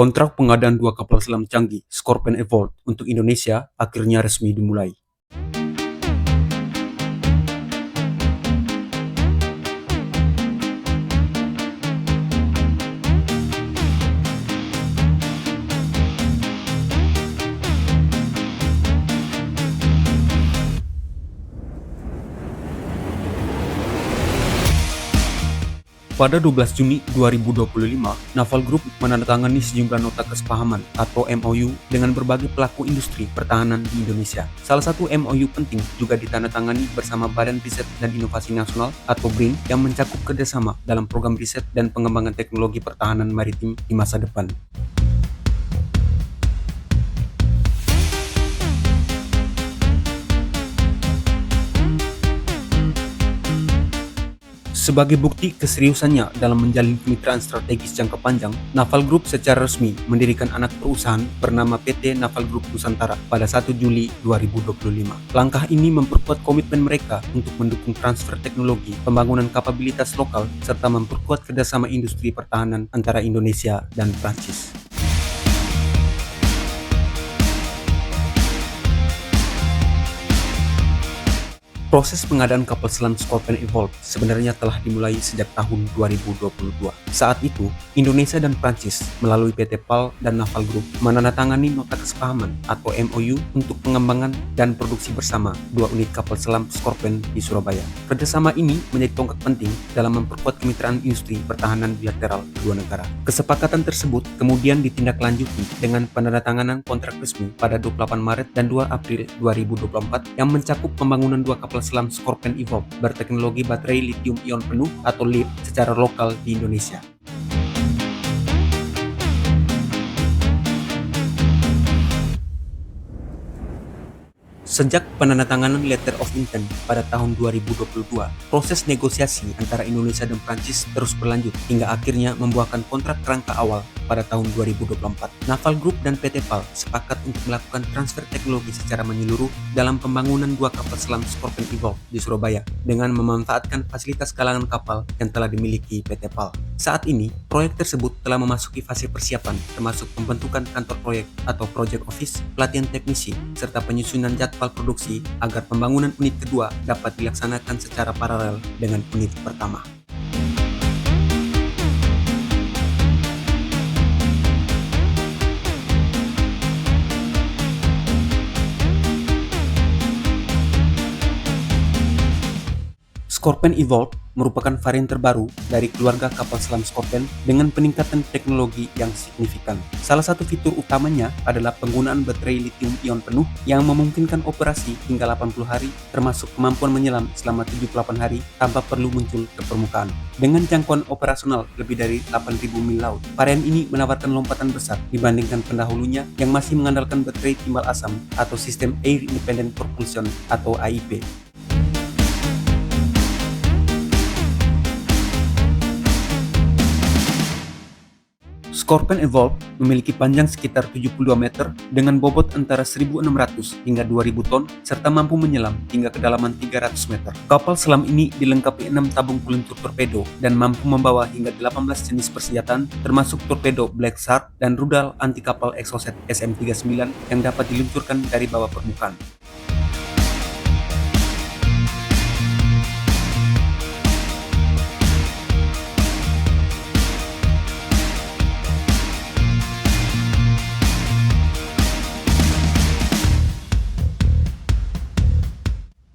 Kontrak pengadaan dua kapal selam canggih Scorpion Evolved untuk Indonesia akhirnya resmi dimulai. Pada 12 Juni 2025, Naval Group menandatangani sejumlah nota kesepahaman atau MOU dengan berbagai pelaku industri pertahanan di Indonesia. Salah satu MOU penting juga ditandatangani bersama Badan Riset dan Inovasi Nasional atau BRIN yang mencakup kerjasama dalam program riset dan pengembangan teknologi pertahanan maritim di masa depan. Sebagai bukti keseriusannya dalam menjalin kemitraan strategis jangka panjang, Naval Group secara resmi mendirikan anak perusahaan bernama PT Naval Group Nusantara pada 1 Juli 2025. Langkah ini memperkuat komitmen mereka untuk mendukung transfer teknologi, pembangunan kapabilitas lokal, serta memperkuat kerjasama industri pertahanan antara Indonesia dan Prancis. Proses pengadaan kapal selam Scorpion Evolved sebenarnya telah dimulai sejak tahun 2022. Saat itu, Indonesia dan Prancis melalui PT PAL dan Naval Group menandatangani nota kesepahaman atau MOU untuk pengembangan dan produksi bersama dua unit kapal selam Scorpion di Surabaya. Kerjasama ini menjadi tonggak penting dalam memperkuat kemitraan industri pertahanan bilateral kedua negara. Kesepakatan tersebut kemudian ditindaklanjuti dengan penandatanganan kontrak resmi pada 28 Maret dan 2 April 2024 yang mencakup pembangunan dua kapal selam Scorpion Evolved berteknologi baterai lithium-ion penuh atau LIP secara lokal di Indonesia. Sejak penandatanganan Letter of Intent pada tahun 2022, proses negosiasi antara Indonesia dan Prancis terus berlanjut hingga akhirnya membuahkan kontrak kerangka awal pada tahun 2024. Naval Group dan PT PAL sepakat untuk melakukan transfer teknologi secara menyeluruh dalam pembangunan dua kapal selam Scorpion Evolved di Surabaya dengan memanfaatkan fasilitas galangan kapal yang telah dimiliki PT PAL. Saat ini, proyek tersebut telah memasuki fase persiapan termasuk pembentukan kantor proyek atau project office, pelatihan teknisi, serta penyusunan jadwal produksi agar pembangunan unit kedua dapat dilaksanakan secara paralel dengan unit pertama. Scorpion Evolved merupakan varian terbaru dari keluarga kapal selam Scorpion dengan peningkatan teknologi yang signifikan. Salah satu fitur utamanya adalah penggunaan baterai lithium-ion penuh yang memungkinkan operasi hingga 80 hari termasuk kemampuan menyelam selama 78 hari tanpa perlu muncul ke permukaan. Dengan jangkauan operasional lebih dari 8.000 mil laut, varian ini menawarkan lompatan besar dibandingkan pendahulunya yang masih mengandalkan baterai timbal asam atau sistem Air Independent Propulsion atau AIP. Scorpion Evolved memiliki panjang sekitar 72 meter dengan bobot antara 1.600 hingga 2.000 ton serta mampu menyelam hingga kedalaman 300 meter. Kapal selam ini dilengkapi 6 tabung peluncur torpedo dan mampu membawa hingga 18 jenis persenjataan termasuk torpedo Black Shark dan rudal anti kapal Exocet SM-39 yang dapat diluncurkan dari bawah permukaan.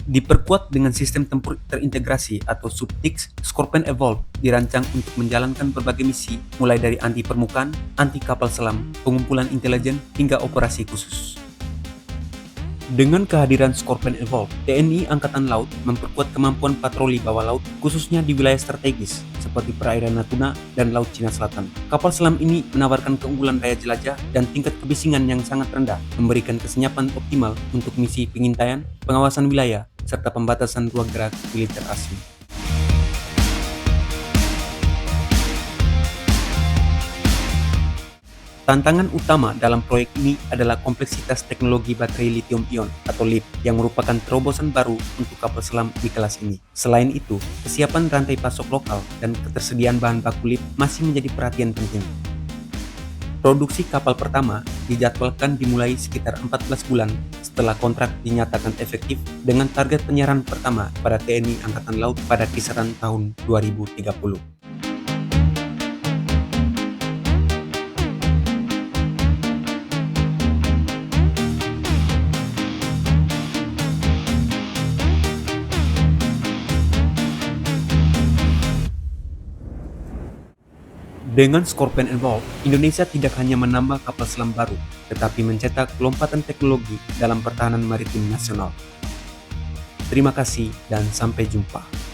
Diperkuat dengan sistem tempur terintegrasi atau SUBTIX, Scorpion Evolved dirancang untuk menjalankan berbagai misi mulai dari anti permukaan, anti kapal selam, pengumpulan intelijen, hingga operasi khusus. Dengan kehadiran Scorpion Evolved, TNI Angkatan Laut memperkuat kemampuan patroli bawah laut khususnya di wilayah strategis seperti perairan Natuna dan Laut Cina Selatan. Kapal selam ini menawarkan keunggulan daya jelajah dan tingkat kebisingan yang sangat rendah, memberikan kesenyapan optimal untuk misi pengintaian, pengawasan wilayah, serta pembatasan ruang gerak militer asing. Tantangan utama dalam proyek ini adalah kompleksitas teknologi baterai lithium-ion atau LIP yang merupakan terobosan baru untuk kapal selam di kelas ini. Selain itu, kesiapan rantai pasok lokal dan ketersediaan bahan baku LIP masih menjadi perhatian penting. Produksi kapal pertama dijadwalkan dimulai sekitar 14 bulan setelah kontrak dinyatakan efektif dengan target penyiaran pertama pada TNI Angkatan Laut pada kisaran tahun 2030. Dengan Scorpion Evolved, Indonesia tidak hanya menambah kapal selam baru, tetapi mencetak lompatan teknologi dalam pertahanan maritim nasional. Terima kasih dan sampai jumpa.